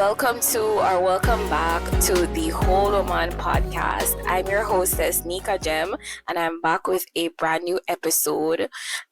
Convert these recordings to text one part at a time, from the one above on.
Welcome back to the Whole Woman podcast. I'm your hostess, Nika Gem, and I'm back with a brand new episode.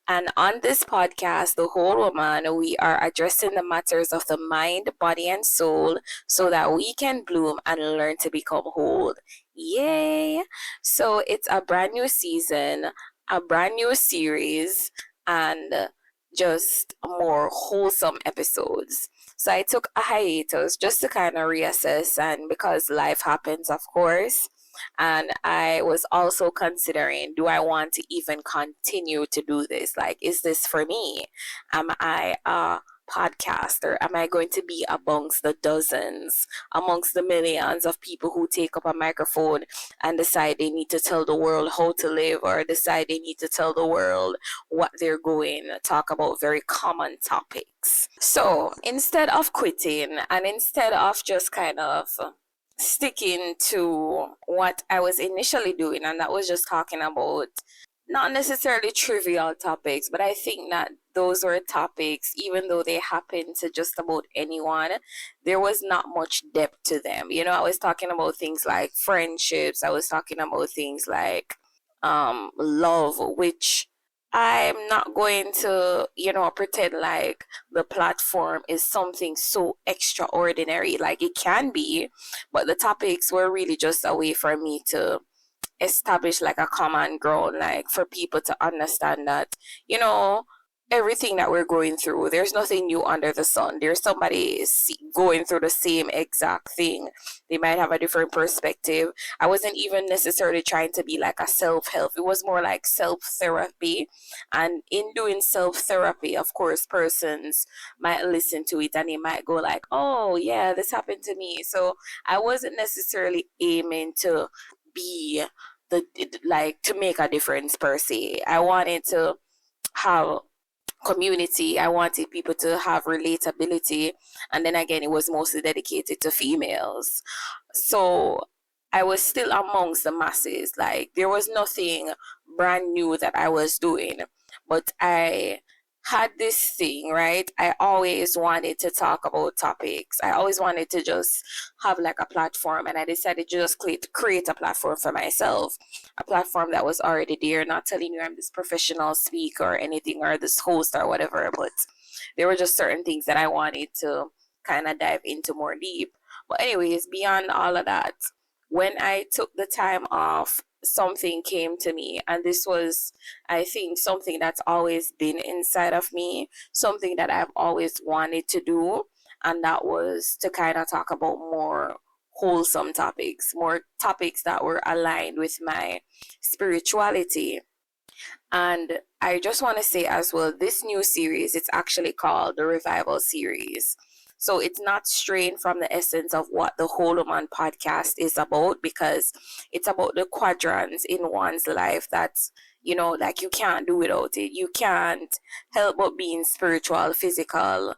And on this podcast, The Whole Woman, we are addressing the matters of the mind, body, and soul so that we can bloom and learn to become whole. Yay! So it's a brand new season, a brand new series, and just more wholesome episodes. So I took a hiatus just to kind of reassess, and because life happens, of course. And I was also considering, do I want to even continue to do this? Like, is this for me? Am I a podcaster? Am I going to be amongst the dozens, amongst the millions of people who take up a microphone and decide they need to tell the world how to live, or decide they need to tell the world what they're going to talk about very common topics? So instead of quitting and instead of just kind of sticking to what I was initially doing, and that was just talking about not necessarily trivial topics, but I think that those were topics, even though they happen to just about anyone, there was not much depth to them. You know, I was talking about things like friendships, I was talking about things like love, which I'm not going to, pretend like the platform is something so extraordinary. Like, it can be, but the topics were really just a way for me to establish like a common ground, like for people to understand that, everything that we're going through, there's nothing new under the sun. There's somebody going through the same exact thing. They might have a different perspective. I wasn't even necessarily trying to be like a self-help. It was more like self-therapy. And in doing self-therapy, of course, persons might listen to it and they might go like, oh yeah, this happened to me. So I wasn't necessarily aiming to be to make a difference per se. I wanted to have community. I wanted people to have relatability, and then again, it was mostly dedicated to females. So I was still amongst the masses. Like, there was nothing brand new that I was doing, but I had this thing, right? I always wanted to talk about topics. I always wanted to just have like a platform, and I decided to just create a platform for myself, a platform that was already there. Not telling you I'm this professional speaker or anything, or this host or whatever, but there were just certain things that I wanted to kind of dive into more deep. But anyways, beyond all of that, when I took the time off, something came to me, and this was, I think, something that's always been inside of me, something that I've always wanted to do, and that was to kind of talk about more wholesome topics, more topics that were aligned with my spirituality. And I just want to say as well, this new series, it's actually called the Revival Series. So it's not straying from the essence of what the Whole Woman podcast is about, because it's about the quadrants in one's life that's, like, you can't do without it. You can't help but being spiritual, physical,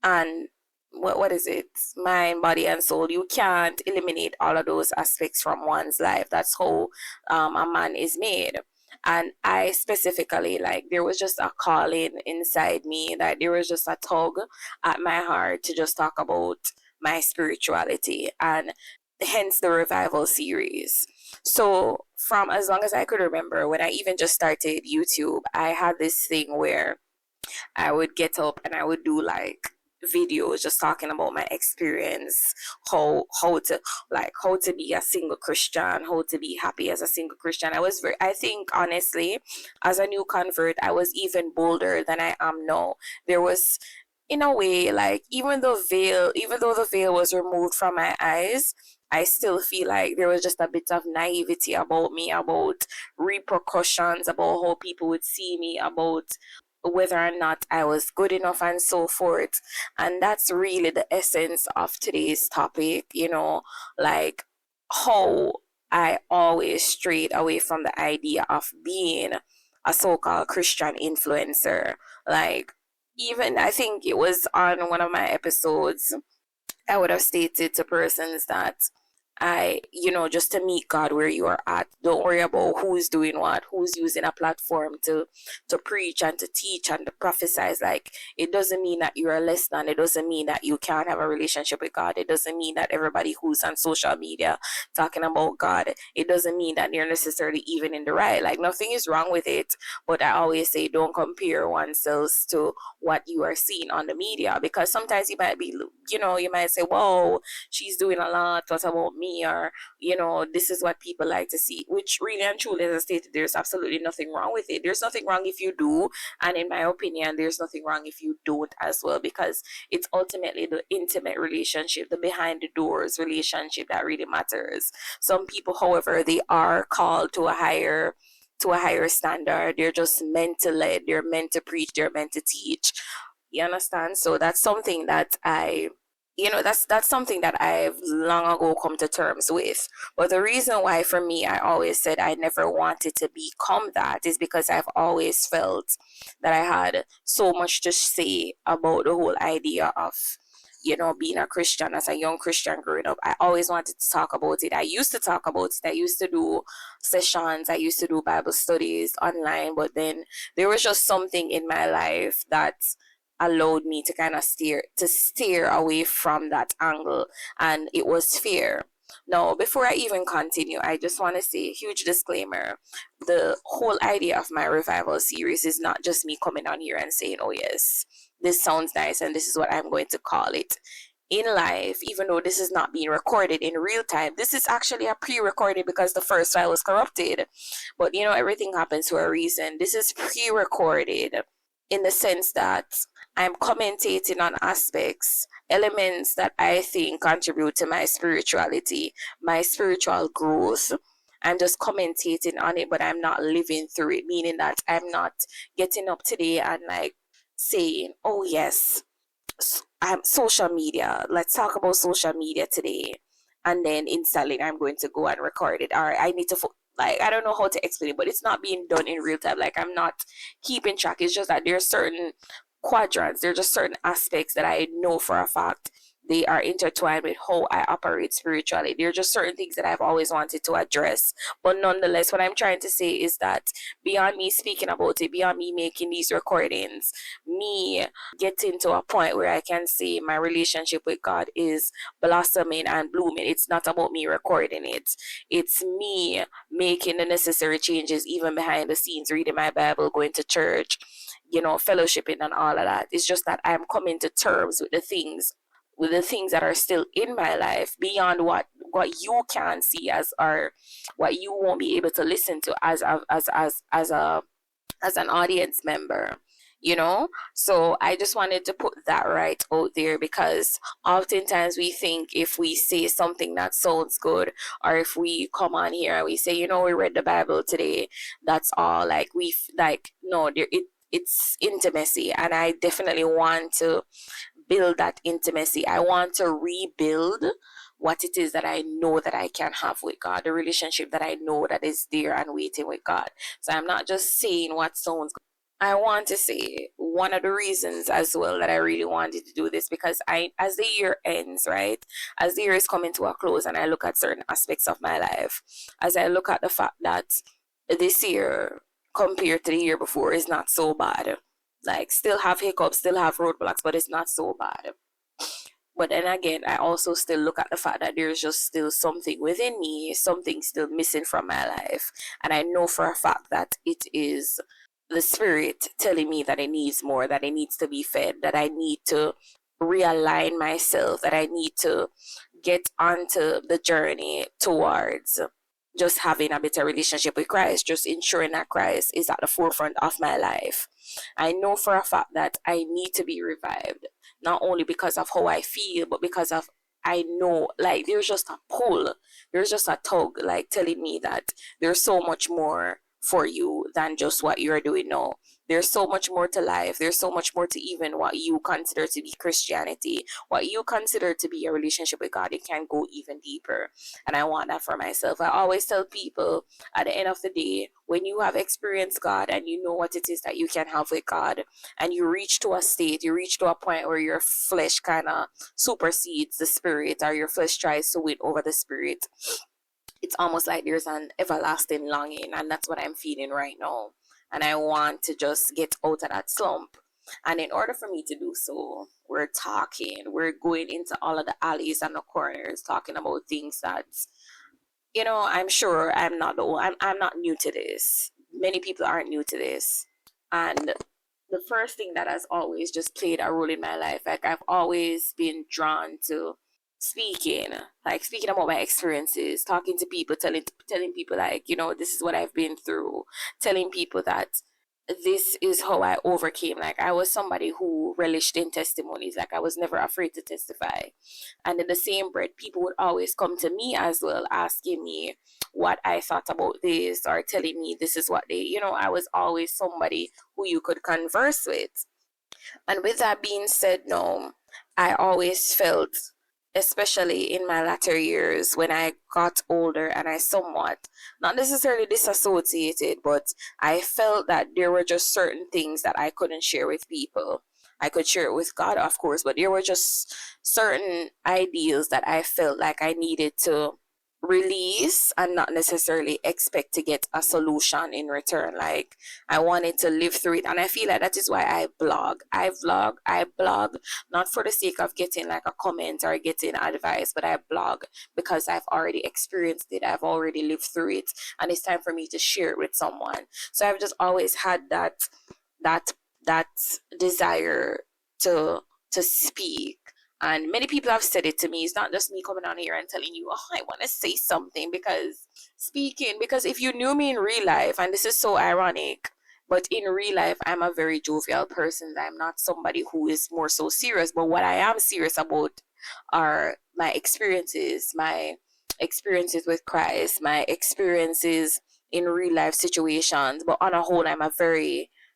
and what is it? Mind, body, and soul. You can't eliminate all of those aspects from one's life. That's how a man is made. And I specifically, like, there was just a calling inside me, that there was just a tug at my heart to just talk about my spirituality, and hence the Revival Series. So from as long as I could remember, when I even just started YouTube, I had this thing where I would get up and I would do like videos just talking about my experience, how to be a single Christian, how to be happy as a single Christian. I think honestly, as a new convert, I was even bolder than I am now. There was, in a way, like, even though the veil was removed from my eyes, I still feel like there was just a bit of naivety about me, about repercussions, about how people would see me, about whether or not I was good enough, and so forth. And that's really the essence of today's topic, like how I always strayed away from the idea of being a so-called Christian influencer. Like, even I think it was on one of my episodes, I would have stated to persons that just to meet God where you are at. Don't worry about who's doing what, who's using a platform to preach and to teach and to prophesize. Like, it doesn't mean that you're less than. It doesn't mean that you can't have a relationship with God. It doesn't mean that everybody who's on social media talking about God, it doesn't mean that you're necessarily even in the right. Like, nothing is wrong with it. But I always say, don't compare oneself to what you are seeing on the media, because sometimes you might be, you might say, whoa, she's doing a lot, what about me? Or, this is what people like to see, which really and truly, as I stated, there's absolutely nothing wrong with it. There's nothing wrong if you do, and in my opinion, there's nothing wrong if you don't as well, because it's ultimately the intimate relationship, the behind the doors relationship, that really matters. Some people, however, they are called to a higher standard. They're just meant to lead, they're meant to preach, they're meant to teach. You understand? So that's something that that's something that I've long ago come to terms with. But the reason why, for me, I always said I never wanted to become that is because I've always felt that I had so much to say about the whole idea of being a Christian. As a young Christian growing up, I always wanted to talk about it. I used to talk about it. I used to do sessions. I used to do Bible studies online. But then there was just something in my life that allowed me to kind of steer away from that angle, and it was fear. Now, before I even continue, I just want to say a huge disclaimer. The whole idea of my revival series is not just me coming on here and saying, oh yes, this sounds nice and this is what I'm going to call it. In life, even though this is not being recorded in real time, this is actually a pre-recorded because the first file was corrupted. But everything happens for a reason. This is pre-recorded in the sense that I'm commentating on elements that I think contribute to my spirituality, my spiritual growth. I'm just commentating on it, but I'm not living through it, meaning that I'm not getting up today and like saying, oh yes, social media, let's talk about social media today. And then instantly I'm going to go and record it. Or I need to, like, I don't know how to explain it, but it's not being done in real time. Like, I'm not keeping track. It's just that there's certain quadrants, there's just certain aspects that I know for a fact they are intertwined with how I operate spiritually. There are just certain things that I've always wanted to address. But nonetheless, what I'm trying to say is that beyond me speaking about it, beyond me making these recordings, me getting to a point where I can say my relationship with God is blossoming and blooming. It's not about me recording it. It's me making the necessary changes, even behind the scenes, reading my Bible, going to church, fellowshipping and all of that. It's just that I'm coming to terms with the things that are still in my life beyond what you can see or what you won't be able to listen to as an audience member. So I just wanted to put that right out there, because oftentimes we think if we say something that sounds good, or if we come on here and we say, we read the Bible today, that's all. Like, no, it's intimacy, and I definitely want to build that intimacy. I want to rebuild what it is that I know that I can have with God, the relationship that I know that is there and waiting with God. So I'm not just saying what sounds good. I want to say one of the reasons as well that I really wanted to do this, because as the year ends, right, as the year is coming to a close, and I look at certain aspects of my life, as I look at the fact that this year compared to the year before is not so bad. Like, still have hiccups, still have roadblocks, but it's not so bad. But then again, I also still look at the fact that there's just still something within me, something still missing from my life. And I know for a fact that it is the spirit telling me that it needs more, that it needs to be fed, that I need to realign myself, that I need to get onto the journey towards just having a better relationship with Christ, just ensuring that Christ is at the forefront of my life. I know for a fact that I need to be revived, not only because of how I feel, but because of, I know, like, there's just a pull, there's just a tug, like, telling me that there's so much more for you than just what you're doing now. There's so much more to life. There's so much more to even what you consider to be Christianity, what you consider to be a relationship with God. It can go even deeper. And I want that for myself. I always tell people at the end of the day, when you have experienced God and you know what it is that you can have with God, and you reach to a state, you reach to a point where your flesh kind of supersedes the spirit, or your flesh tries to win over the spirit, it's almost like there's an everlasting longing, and that's what I'm feeling right now. And I want to just get out of that slump. And in order for me to do so, we're going into all of the alleys and the corners, talking about things that, I'm sure I'm not the only, I'm not new to this. Many people aren't new to this. And the first thing that has always just played a role in my life, like I've always been drawn to speaking, like speaking about my experiences, talking to people, telling people, like, this is what I've been through, telling people that this is how I overcame. Like, I was somebody who relished in testimonies. Like, I was never afraid to testify. And in the same breath, people would always come to me as well, asking me what I thought about this, or telling me this is what I was always somebody who you could converse with. And with that being said, no, I always felt, especially in my latter years when I got older and I somewhat, not necessarily disassociated, but I felt that there were just certain things that I couldn't share with people. I could share it with God, of course, but there were just certain ideals that I felt like I needed to release and not necessarily expect to get a solution in return. Like, I wanted to live through it, and I feel like that is why I blog not for the sake of getting like a comment or getting advice, but I blog because I've already experienced it, I've already lived through it, and it's time for me to share it with someone. So I've just always had that that desire to speak. And many people have said it to me. It's not just me coming on here and telling you, oh, I want to say something, because if you knew me in real life, and this is so ironic, but in real life, I'm a very jovial person. I'm not somebody who is more so serious. But what I am serious about are my experiences with Christ, my experiences in real life situations. But on a whole,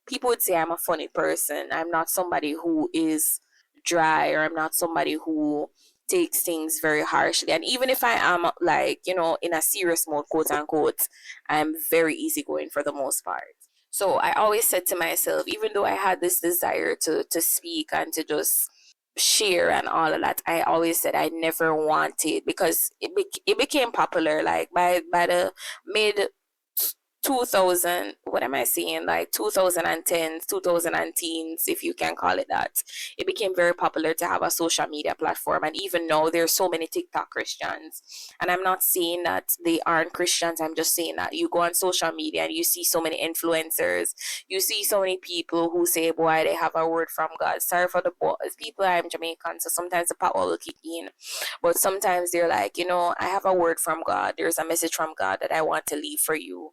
people would say I'm a funny person. I'm not somebody who is dry, or I'm not somebody who takes things very harshly. And even if I am, like, in a serious mode, quote unquote, I'm very easygoing for the most part. So I always said to myself, even though I had this desire to speak and to just share and all of that, I always said I never wanted, because it became popular like by the mid 2000, what am I saying, like 2010s, 2010s, if you can call it that. It became very popular to have a social media platform, and even now there's so many TikTok Christians. And I'm not saying that they aren't Christians, I'm just saying that you go on social media and you see so many influencers, you see so many people who say, boy, they have a word from God. Sorry for the boys, people, I'm Jamaican, so sometimes the power will kick in, but sometimes they're like, I have a word from God, there's a message from God that I want to leave for you.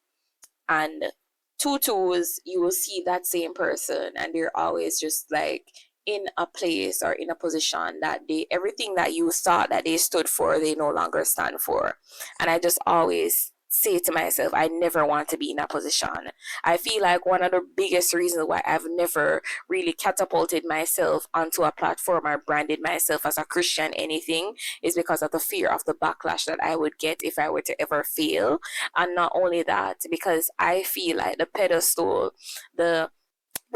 And tutus, you will see that same person, and they're always just like in a place or in a position that everything that you thought that they stood for, they no longer stand for. And I just always say to myself, I never want to be in that position. I feel like one of the biggest reasons why I've never really catapulted myself onto a platform or branded myself as a Christian anything is because of the fear of the backlash that I would get if I were to ever fail. And not only that, because I feel like the pedestal, the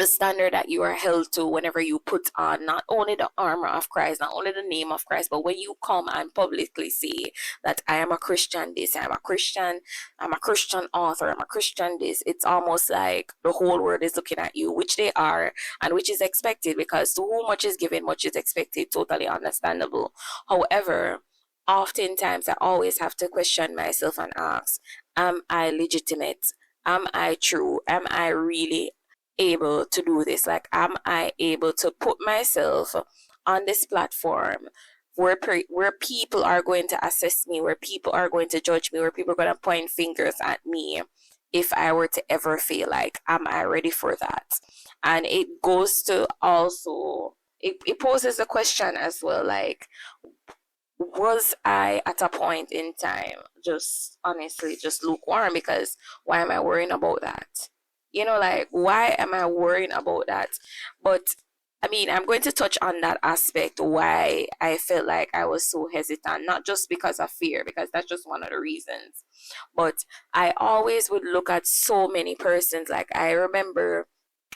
standard that you are held to whenever you put on not only the armor of Christ, not only the name of Christ, but when you come and publicly say that I am a Christian this, I'm a Christian author, I'm a Christian this, it's almost like the whole world is looking at you, which they are, and which is expected, because to whom much is given, much is expected, totally understandable. However, oftentimes I always have to question myself and ask, am I legitimate? Am I true? Am I really able to do this? Like, am I able to put myself on this platform where people are going to assess me, where people are going to judge me, where people are going to point fingers at me if I were to ever feel? Like, am I ready for that? And it goes to also, it poses a question as well, like, was I at a point in time just honestly just lukewarm? Because why am I worrying about that? Like, why am I worrying about that? But I mean, I'm going to touch on that aspect why I felt like I was so hesitant, not just because of fear, because that's just one of the reasons. But I always would look at so many persons. Like, I remember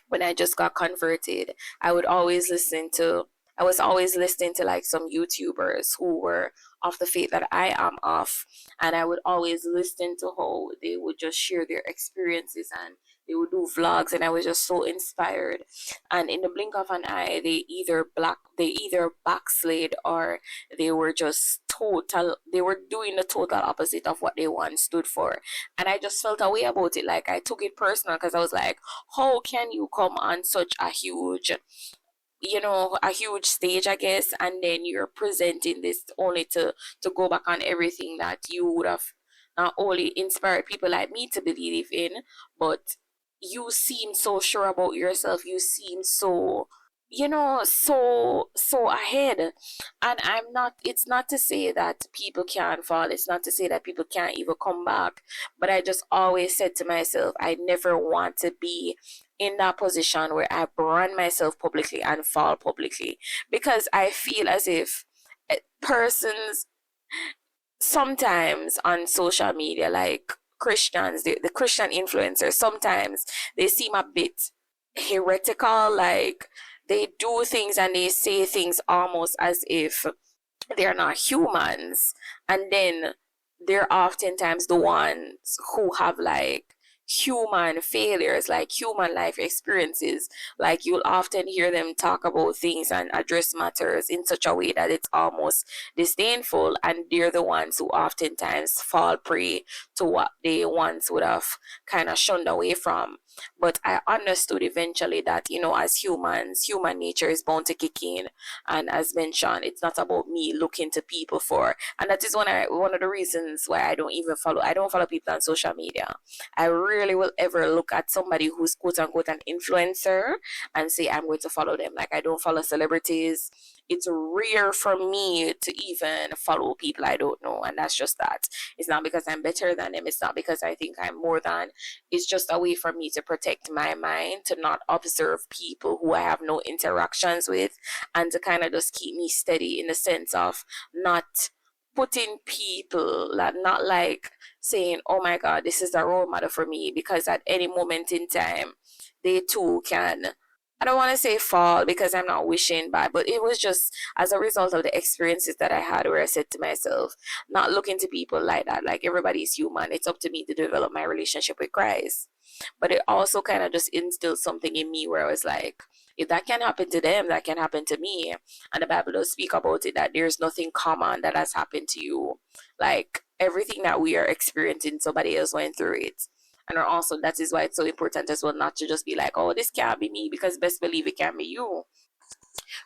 when I just got converted, I was always listening to like some YouTubers who were of the faith that I am of. And I would always listen to how they would just share their experiences and they would do vlogs, and I was just so inspired. And in the blink of an eye, they either backslid, or they were doing the total opposite of what they once stood for. And I just felt a way about it. Like, I took it personal because I was like, how can you come on such a huge stage, I guess, and then you're presenting this only to go back on everything that you would have not only inspired people like me to believe in, but you seem so sure about yourself. You seem so, so ahead. And it's not to say that people can't fall, it's not to say that people can't even come back, but I just always said to myself, I never want to be in that position where I brand myself publicly and fall publicly, because I feel as if persons sometimes on social media, like Christians, the Christian influencers, sometimes they seem a bit heretical. Like, they do things and they say things almost as if they're not humans. And then they're oftentimes the ones who have like human failures, like human life experiences. Like, you'll often hear them talk about things and address matters in such a way that it's almost disdainful, and they're the ones who oftentimes fall prey to what they once would have kind of shunned away from. But I understood eventually that, as humans, human nature is bound to kick in. And as mentioned, it's not about me looking to people for, and that is one of the reasons why I don't follow people on social media. I rarely will ever look at somebody who's quote unquote an influencer and say I'm going to follow them. Like, I don't follow celebrities. It's rare for me to even follow people I don't know, and that's just that. It's not because I'm better than them, it's not because I think I'm more than. It's just a way for me to protect my mind, to not observe people who I have no interactions with, and to kind of just keep me steady in the sense of not putting people, like, not like saying, oh my God, this is a role model for me, because at any moment in time, they too can, I don't want to say fall, because I'm not wishing bad, but it was just as a result of the experiences that I had, where I said to myself, not looking to people like that. Like, everybody's human. It's up to me to develop my relationship with Christ. But it also kind of just instilled something in me where I was like, if that can happen to them, that can happen to me. And the Bible does speak about it, that there's nothing common that has happened to you. Like, everything that we are experiencing, somebody else went through it. And also, that is why it's so important as well, not to just be like, oh, this can't be me, because best believe it can be you.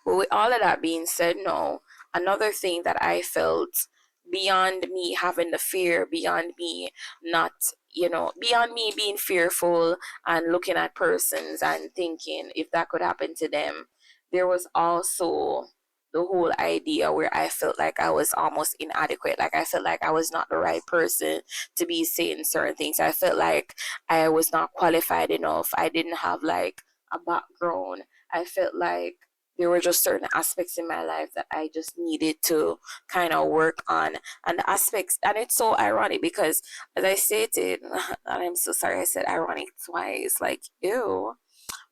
But with all of that being said, no, another thing that I felt, beyond me having the fear, beyond me not, beyond me being fearful and looking at persons and thinking if that could happen to them, there was also the whole idea where I felt like I was almost inadequate. Like, I felt like I was not the right person to be saying certain things. I felt like I was not qualified enough. I didn't have like a background. I felt like there were just certain aspects in my life that I just needed to kind of work on. And the aspects, and it's so ironic because, as I stated, and I'm so sorry I said ironic twice, like, ew.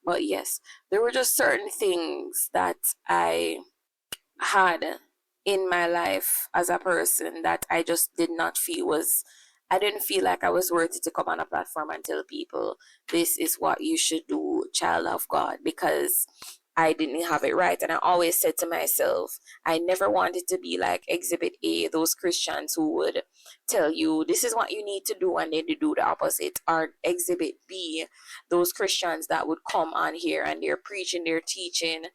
But yes, there were just certain things that I had in my life as a person that I just did not feel was, I didn't feel like I was worthy to come on a platform and tell people this is what you should do, child of God, because I didn't have it right. And I always said to myself, I never wanted to be like Exhibit A, those Christians who would tell you this is what you need to do and then they do the opposite, or Exhibit B, those Christians that would come on here and they're preaching, they're teaching,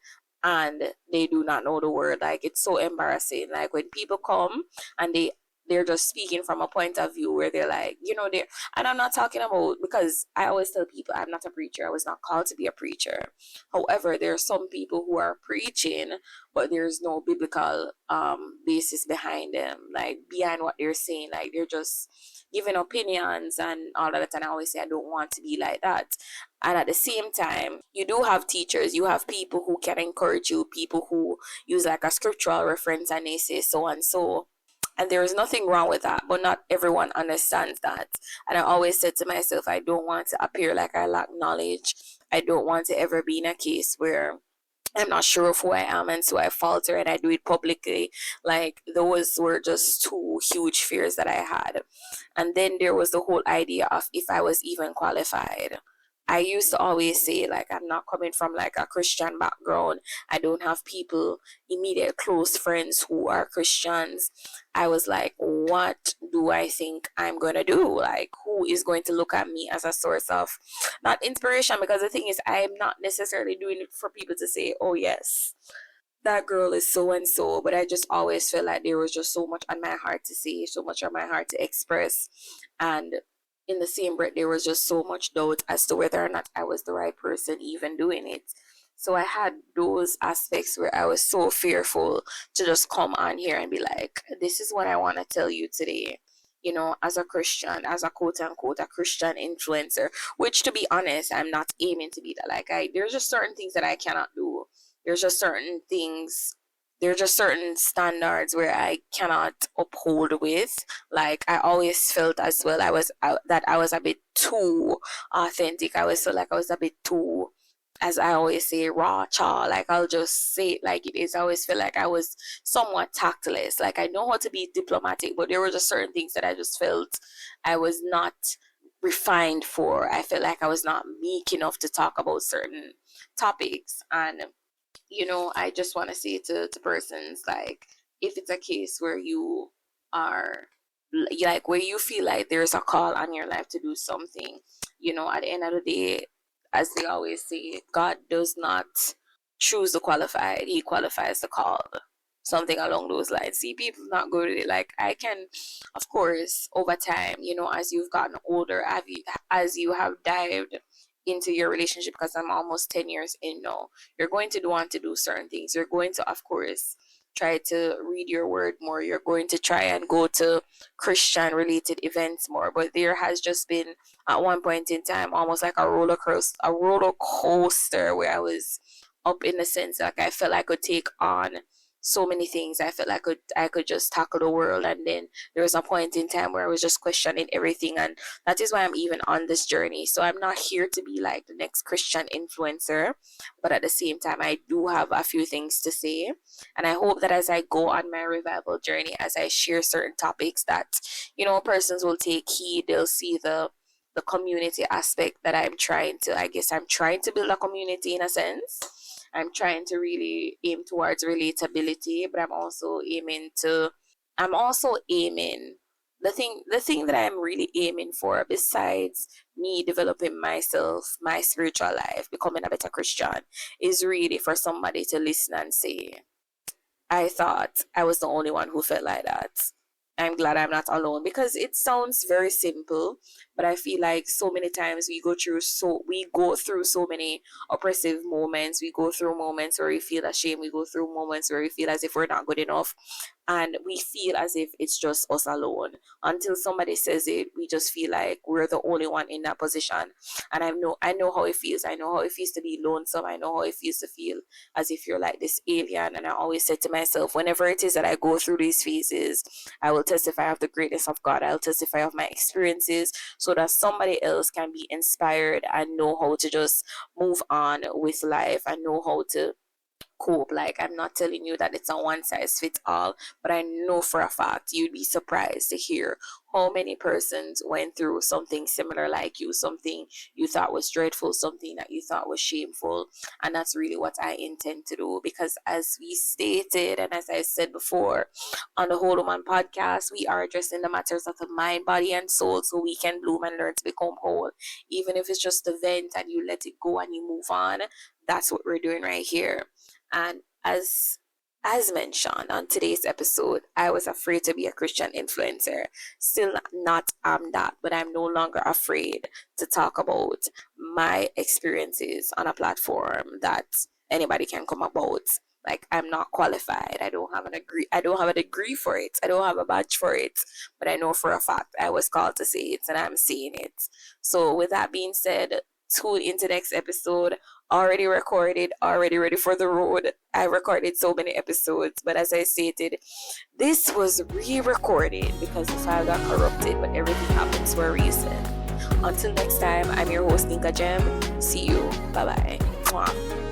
and they do not know the word. Like, it's so embarrassing. Like, when people come and they they're just speaking from a point of view where they're like, they're, and I'm not talking about, because I always tell people I'm not a preacher. I was not called to be a preacher. However, there are some people who are preaching, but there's no biblical basis behind them, like behind what they're saying. Like they're just giving opinions and all of that. And I always say I don't want to be like that. And at the same time, you do have teachers, you have people who can encourage you, people who use like a scriptural reference and they say so and so. And there is nothing wrong with that, but not everyone understands that. And I always said to myself, I don't want to appear like I lack knowledge. I don't want to ever be in a case where I'm not sure of who I am, and so I falter and I do it publicly. Like those were just two huge fears that I had. And then there was the whole idea of if I was even qualified. I used to always say, like, I'm not coming from like a Christian background. I don't have people, immediate close friends who are Christians. I was like, what do I think I'm going to do? Like, who is going to look at me as a source of not inspiration? Because the thing is, I'm not necessarily doing it for people to say, oh, yes, that girl is so and so. But I just always felt like there was just so much on my heart to say, so much on my heart to express. And in the same breath, there was just so much doubt as to whether or not I was the right person even doing it. So I had those aspects where I was so fearful to just come on here and be like, this is what I want to tell you today. As a Christian, as a quote unquote a Christian influencer, which to be honest, I'm not aiming to be that. Like there's just certain things that I cannot do. There's just certain things, there are just certain standards where I cannot uphold with. Like I always felt as well that I was a bit too authentic. I always felt like I was a bit too, as I always say, raw chaw. Like I'll just say it like it is. I always feel like I was somewhat tactless. Like I know how to be diplomatic, but there were just certain things that I just felt I was not refined for. I felt like I was not meek enough to talk about certain topics. And I just want to say to persons, like, if it's a case where you are, like, where you feel like there's a call on your life to do something, at the end of the day, as they always say, God does not choose the qualified, He qualifies the called. Something along those lines. See, people not good at it. Like, I can, of course, over time, as you've gotten older, as you have dived into your relationship, because I'm almost 10 years in now, you're going to want to do certain things. You're going to, of course, try to read your word more. You're going to try and go to Christian related events more. But there has just been at one point in time almost like a roller coaster where I was up in the sense like I felt I could take on so many things. I felt like I could just tackle the world, and then there was a point in time where I was just questioning everything, and that is why I'm even on this journey. So I'm not here to be like the next Christian influencer, but at the same time I do have a few things to say, and I hope that as I go on my revival journey, as I share certain topics, that persons will take heed. They'll see the community aspect that I'm trying to build a community in a sense. I'm trying to really aim towards relatability, but I'm also aiming the thing that I'm really aiming for, besides me developing myself, my spiritual life, becoming a better Christian, is really for somebody to listen and say, I thought I was the only one who felt like that. I'm glad I'm not alone, because it sounds very simple, but I feel like so many times we go through so many oppressive moments. We go through moments where we feel ashamed. We go through moments where we feel as if we're not good enough, and we feel as if it's just us alone. Until somebody says it, we just feel like we're the only one in that position. And I know how it feels. I know how it feels to be lonesome. I know how it feels to feel as if you're like this alien. And I always said to myself, whenever it is that I go through these phases, I will testify of the greatness of God. I'll testify of my experiences, so that somebody else can be inspired and know how to just move on with life and know how to cope. Like, I'm not telling you that it's a one size fits all, but I know for a fact you'd be surprised to hear how many persons went through something similar like you, something you thought was dreadful, something that you thought was shameful. And that's really what I intend to do, because as we stated and as I said before on the Whole Woman podcast, we are addressing the matters of the mind, body, and soul, so we can bloom and learn to become whole. Even if it's just a vent and you let it go and you move on, that's what we're doing right here. And as As mentioned on today's episode, I was afraid to be a Christian influencer. Still not am that, but I'm no longer afraid to talk about my experiences on a platform that anybody can come about. Like, I'm not qualified. I don't have an degree. I don't have a degree for it. I don't have a badge for it. But I know for a fact I was called to say it, and I'm saying it. So with that being said, tune into next episode. Already recorded, already ready for the road. I recorded so many episodes, but as I stated, this was re-recorded because the file got corrupted, but everything happens for a reason. Until next time, I'm your host Nika Gem. See you. Bye bye.